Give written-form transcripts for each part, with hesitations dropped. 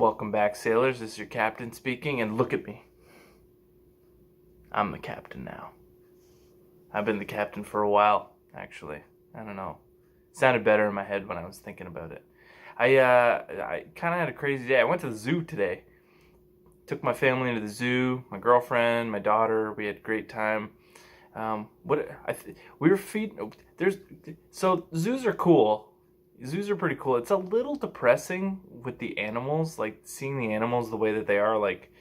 Welcome back, sailors. This is your captain speaking, and look at me. I'm the captain now. I've been the captain for a while, actually. I don't know. It sounded better in my head when I was thinking about it. I kind of had a crazy day. I went to the zoo today. Took my family into the zoo, my girlfriend, my daughter. We had a great time. We were feeding. So zoos are cool. Zoos are pretty cool. It's a little depressing with the animals, like seeing the animals the way that they are, like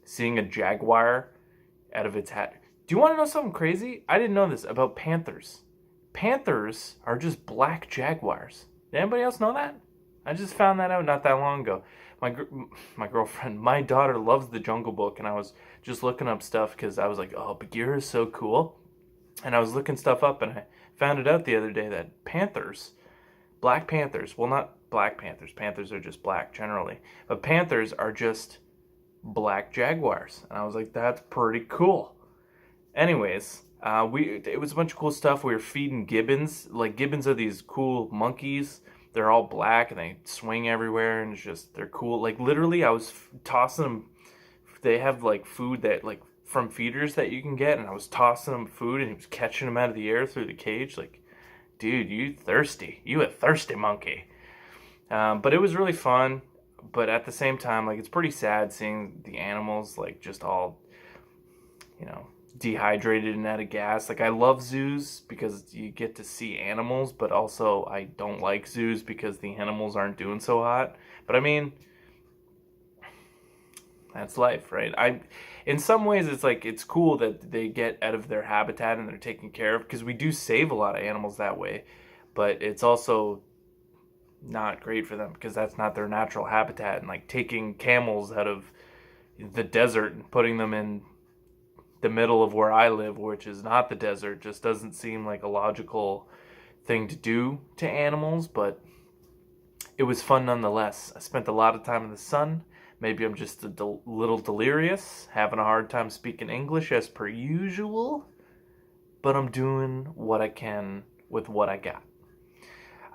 seeing a jaguar out of its hat. Do you want to know something crazy? I didn't know this about panthers. Panthers are just black jaguars. Did anybody else know that? I just found that out not that long ago. My girlfriend, my daughter loves the Jungle Book, and I was just looking up stuff because I was like, oh, Bagheera is so cool. And I was looking stuff up, and I found it out the other day that panthers, black panthers, well, not black panthers. Panthers are just black generally. But panthers are just black jaguars. And I was like, that's pretty cool. Anyways, it was a bunch of cool stuff. We were feeding gibbons. Like, gibbons are these cool monkeys. They're all black, and they swing everywhere, and they're cool. Like, literally, I was tossing them. They have, like, food that, like, from feeders that you can get, and I was tossing them food, and he was catching them out of the air through the cage. Like, dude, you thirsty. You a thirsty monkey. But it was really fun. But at the same time, like, it's pretty sad seeing the animals, like, just all, dehydrated and out of gas. Like, I love zoos because you get to see animals, but also I don't like zoos because the animals aren't doing so hot. But I mean, that's life, right? In some ways, it's like, it's cool that they get out of their habitat and they're taken care of, because we do save a lot of animals that way. But it's also not great for them because that's not their natural habitat. And like taking camels out of the desert and putting them in the middle of where I live, which is not the desert, just doesn't seem like a logical thing to do to animals. But it was fun nonetheless. I spent a lot of time in the sun. Maybe I'm just a little delirious, having a hard time speaking English as per usual, but I'm doing what I can with what I got.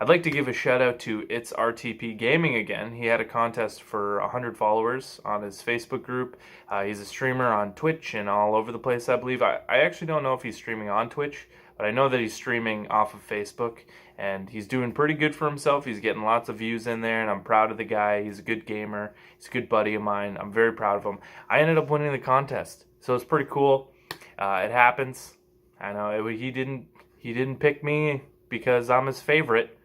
I'd like to give a shout out to It's RTP Gaming again. He had a contest for 100 followers on his Facebook group. He's a streamer on Twitch and all over the place, I believe. I actually don't know if he's streaming on Twitch, but I know that he's streaming off of Facebook, and he's doing pretty good for himself. He's getting lots of views in there, and I'm proud of the guy. He's a good gamer. He's a good buddy of mine. I'm very proud of him. I ended up winning the contest, so it's pretty cool. It happens. I know he didn't pick me because I'm his favorite.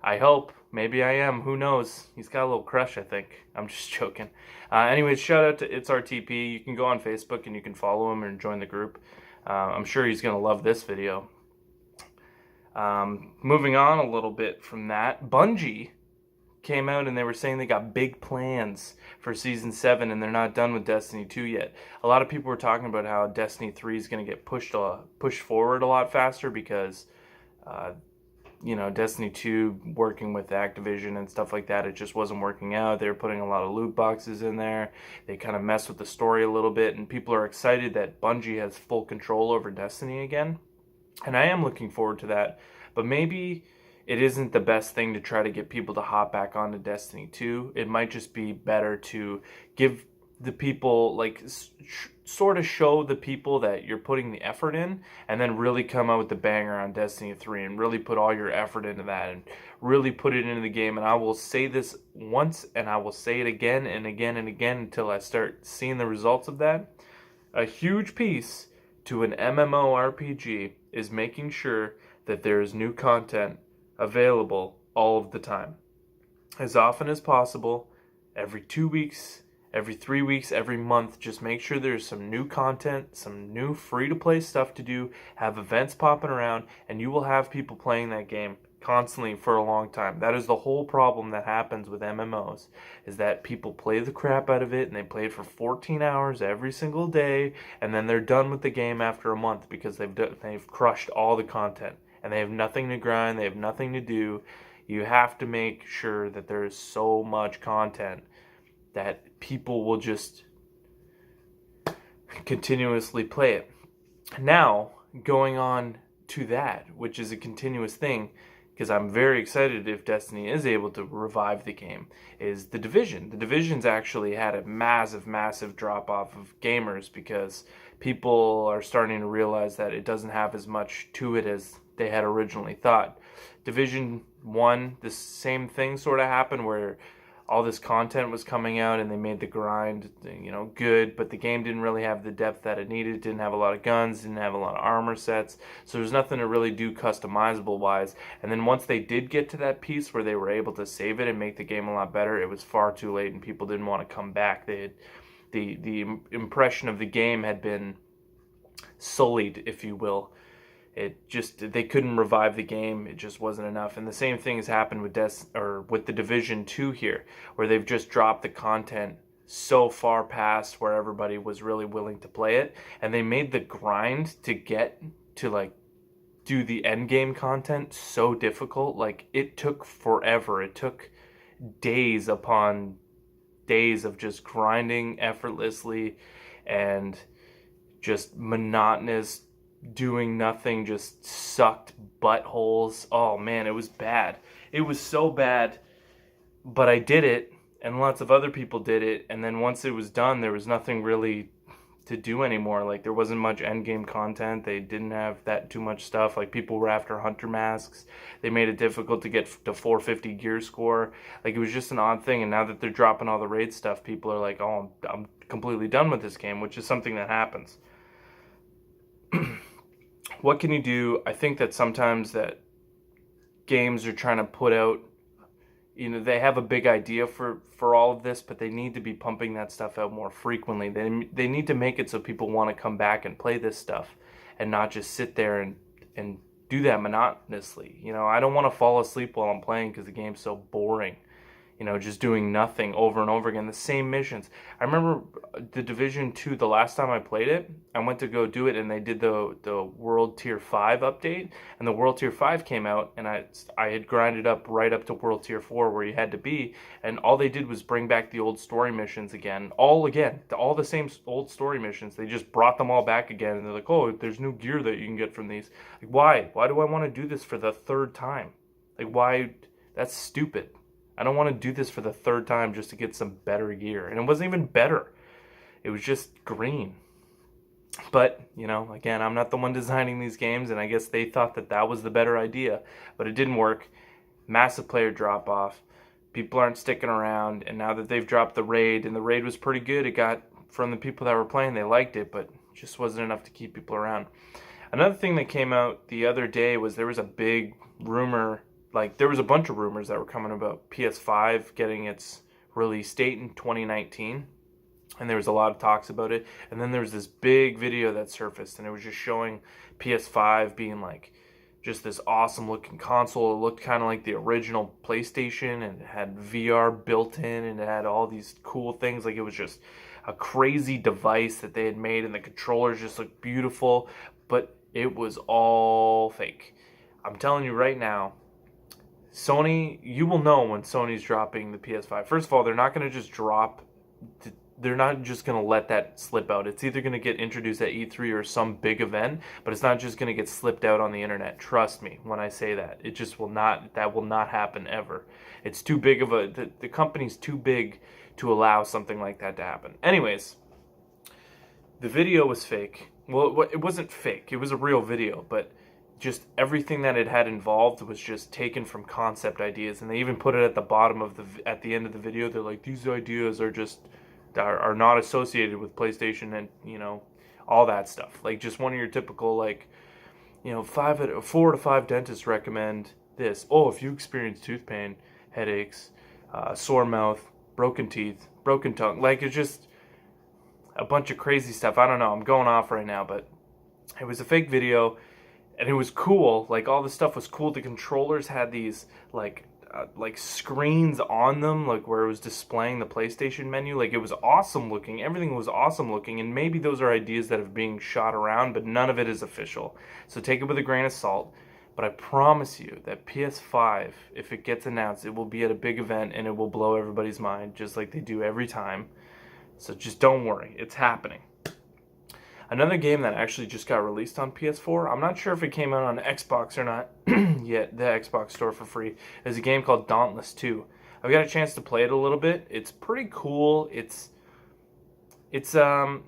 I hope. Maybe I am. Who knows? He's got a little crush, I think. I'm just joking. Anyways, shout out to It's RTP. You can go on Facebook and you can follow him and join the group. I'm sure he's going to love this video. Moving on a little bit from that, Bungie came out and they were saying they got big plans for Season 7 and they're not done with Destiny 2 yet. A lot of people were talking about how Destiny 3 is going to get pushed forward a lot faster because Destiny 2 working with Activision and stuff like that, it just wasn't working out. They were putting a lot of loot boxes in there. They kind of messed with the story a little bit, and people are excited that Bungie has full control over Destiny again. And I am looking forward to that. But maybe it isn't the best thing to try to get people to hop back onto Destiny 2. It might just be better to give the people, like, sort of show the people that you're putting the effort in, and then really come out with the banger on Destiny 3 and really put all your effort into that and really put it into the game. And I will say this once and I will say it again and again and again until I start seeing the results of that. A huge piece to an MMORPG is making sure that there is new content available all of the time. As often as possible, every 2 weeks, every 3 weeks, every month, just make sure there's some new content, some new free-to-play stuff to do, have events popping around, and you will have people playing that game constantly for a long time. That is the whole problem that happens with MMOs, is that people play the crap out of it, and they play it for 14 hours every single day, and then they're done with the game after a month because they've crushed all the content, and they have nothing to grind, they have nothing to do. You have to make sure that there is so much content that people will just continuously play it. Now, going on to that, which is a continuous thing, because I'm very excited if Destiny is able to revive the game, is The Division. The Division's actually had a massive drop off of gamers because people are starting to realize that it doesn't have as much to it as they had originally thought. Division 1, the same thing sort of happened where all this content was coming out and they made the grind, good, but the game didn't really have the depth that it needed. It didn't have a lot of guns, didn't have a lot of armor sets, so there's nothing to really do customizable wise. And then once they did get to that piece where they were able to save it and make the game a lot better, it was far too late and people didn't want to come back. They had, the impression of the game had been sullied, if you will. They couldn't revive the game. It just wasn't enough. And the same thing has happened with the Division 2 here, where they've just dropped the content so far past where everybody was really willing to play it, and they made the grind to get to like do the end game content so difficult. Like, it took forever. It took days upon days of just grinding effortlessly and just monotonous doing nothing, just sucked buttholes. Oh man, it was bad. It was so bad, but I did it, and lots of other people did it, and then once it was done, there was nothing really to do anymore. Like, there wasn't much endgame content. They didn't have that too much stuff. Like, people were after hunter masks. They made it difficult to get to 450 gear score. Like, it was just an odd thing, and now that they're dropping all the raid stuff, people are like, oh, I'm completely done with this game, which is something that happens. What can you do? I think that sometimes that games are trying to put out, they have a big idea for all of this, but they need to be pumping that stuff out more frequently. They need to make it so people want to come back and play this stuff and not just sit there and do that monotonously. I don't want to fall asleep while I'm playing because the game's so boring. Just doing nothing over and over again, the same missions. I remember the Division 2, the last time I played it, I went to go do it, and they did the World Tier 5 update, and the World Tier 5 came out, and I had grinded up right up to World Tier 4 where you had to be, and all they did was bring back the old story missions again, all the same old story missions. They just brought them all back again, and they're like, oh, there's new gear that you can get from these. Like, why? Why do I want to do this for the third time? Like, why? That's stupid. I don't want to do this for the third time just to get some better gear. And it wasn't even better. It was just green. But, again, I'm not the one designing these games, and I guess they thought that was the better idea. But it didn't work. Massive player drop-off. People aren't sticking around. And now that they've dropped the raid, and the raid was pretty good, it got, from the people that were playing, they liked it, but it just wasn't enough to keep people around. Another thing that came out the other day was there was a big rumor. Like, there was a bunch of rumors that were coming about PS5 getting its release date in 2019, and there was a lot of talks about it. And then there was this big video that surfaced, and it was just showing PS5 being like just this awesome looking console. It looked kind of like the original PlayStation, and it had VR built in, and it had all these cool things. Like, it was just a crazy device that they had made, and the controllers just looked beautiful, but it was all fake. I'm telling you right now, Sony, you will know when Sony's dropping the PS5. First of all, they're not going to just they're not just going to let that slip out. It's either going to get introduced at E3 or some big event, but it's not just going to get slipped out on the internet. Trust me when I say that. It just will not, that will not happen ever. It's too big of the company's too big to allow something like that to happen. Anyways, the video was fake. Well, it wasn't fake. It was a real video, but just everything that it had involved was just taken from concept ideas, and they even put it at the bottom of at the end of the video. They're like, these ideas are not associated with PlayStation, and all that stuff. Like, just one of your typical 4 to 5 dentists recommend this. Oh, if you experience tooth pain, headaches, sore mouth, broken teeth, broken tongue, like, it's just a bunch of crazy stuff. I don't know. I'm going off right now, but it was a fake video. And it was cool. Like, all the stuff was cool. The controllers had these like screens on them, like where it was displaying the PlayStation menu. Like, it was awesome looking. Everything was awesome looking. And maybe those are ideas that are being shot around, but none of it is official. So take it with a grain of salt. But I promise you that PS5, if it gets announced, it will be at a big event and it will blow everybody's mind, just like they do every time. So just don't worry. It's happening. Another game that actually just got released on PS4, I'm not sure if it came out on Xbox or not yet, the Xbox store for free, is a game called Dauntless 2. I've got a chance to play it a little bit. It's pretty cool. It's an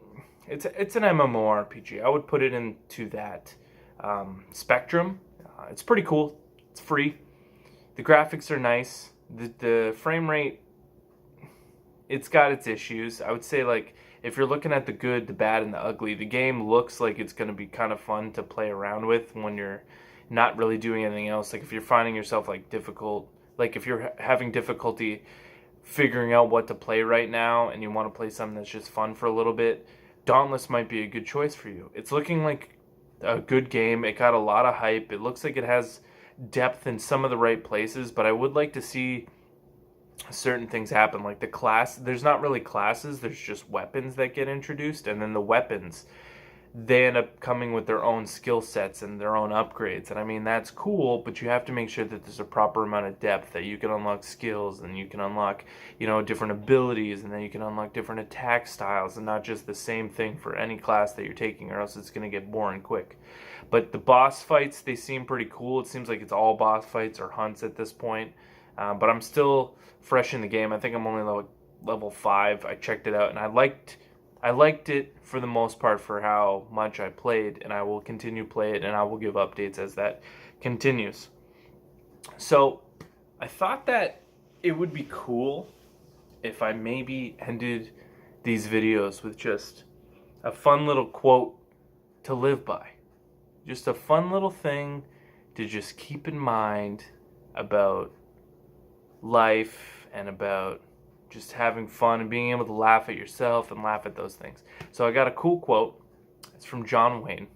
MMORPG. I would put it into that spectrum. It's pretty cool. It's free. The graphics are nice. The frame rate, it's got its issues. I would say, like, if you're looking at the good, the bad, and the ugly, the game looks like it's going to be kind of fun to play around with when you're not really doing anything else. Like, if you're finding yourself, like, difficult, like, if you're having difficulty figuring out what to play right now and you want to play something that's just fun for a little bit, Dauntless might be a good choice for you. It's looking like a good game. It got a lot of hype. It looks like it has depth in some of the right places, but I would like to see certain things happen. Like the class, there's not really classes, there's just weapons that get introduced, and then the weapons, they end up coming with their own skill sets and their own upgrades. And I mean, that's cool, but you have to make sure that there's a proper amount of depth, that you can unlock skills and you can unlock, different abilities, and then you can unlock different attack styles, and not just the same thing for any class that you're taking, or else it's going to get boring quick. But the boss fights, they seem pretty cool. It seems like it's all boss fights or hunts at this point. But I'm still fresh in the game. I think I'm only level 5. I checked it out, and I liked it for the most part for how much I played, and I will continue to play it, and I will give updates as that continues. So I thought that it would be cool if I maybe ended these videos with just a fun little quote to live by. Just a fun little thing to just keep in mind about life and about just having fun and being able to laugh at yourself and laugh at those things. So I got a cool quote. It's from John Wayne.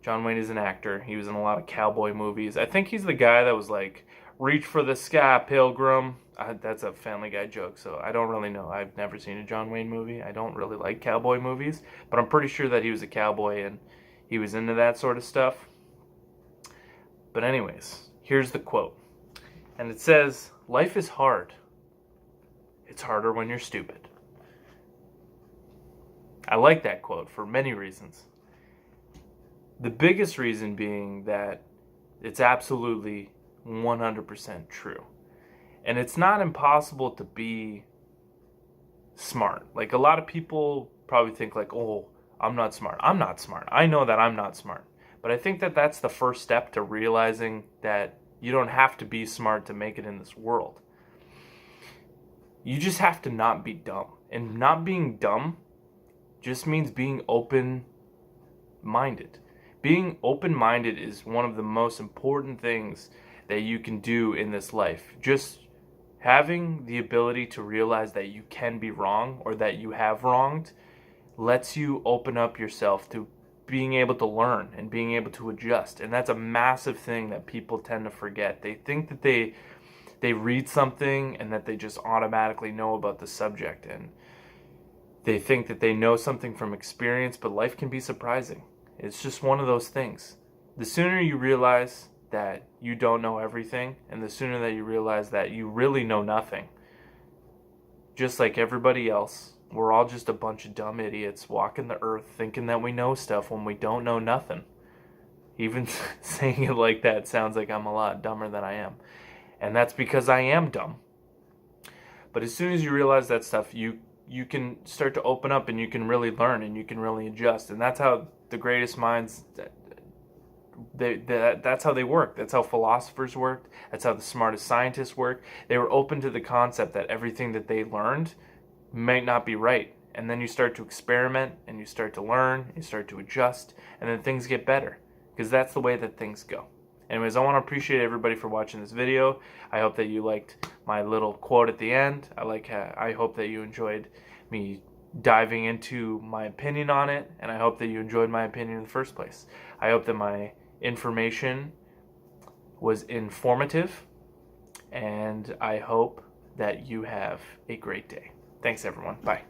John Wayne is an actor. He was in a lot of cowboy movies. I think he's the guy that was like, "Reach for the sky, pilgrim." That's a Family Guy joke, so I don't really know. I've never seen a John Wayne movie. I don't really like cowboy movies, but I'm pretty sure that he was a cowboy and he was into that sort of stuff. But anyways, here's the quote. And it says, "Life is hard. It's harder when you're stupid." I like that quote for many reasons. The biggest reason being that it's absolutely 100% true. And it's not impossible to be smart. Like, a lot of people probably think like, "Oh, I'm not smart." I'm not smart. I know that I'm not smart. But I think that that's the first step to realizing that you don't have to be smart to make it in this world. You just have to not be dumb. And not being dumb just means being open-minded. Being open-minded is one of the most important things that you can do in this life. Just having the ability to realize that you can be wrong or that you have wronged lets you open up yourself to being able to learn and being able to adjust. And that's a massive thing that people tend to forget. They think that they read something and that they just automatically know about the subject, and they think that they know something from experience, but life can be surprising. It's just one of those things. The sooner you realize that you don't know everything, and the sooner that you realize that you really know nothing, just like everybody else, we're all just a bunch of dumb idiots walking the earth thinking that we know stuff when we don't know nothing. Even saying it like that sounds like I'm a lot dumber than I am. And that's because I am dumb. But as soon as you realize that stuff, you can start to open up and you can really learn and you can really adjust. And that's how the greatest minds, that's how they work. That's how philosophers worked. That's how the smartest scientists work. They were open to the concept that everything that they learned might not be right. And then you start to experiment and you start to learn, you start to adjust, and then things get better. Because that's the way that things go. Anyways, I want to appreciate everybody for watching this video. I hope that you liked my little quote at the end. I hope that you enjoyed me diving into my opinion on it, and I hope that you enjoyed my opinion in the first place. I hope that my information was informative, and I hope that you have a great day. Thanks, everyone. Bye.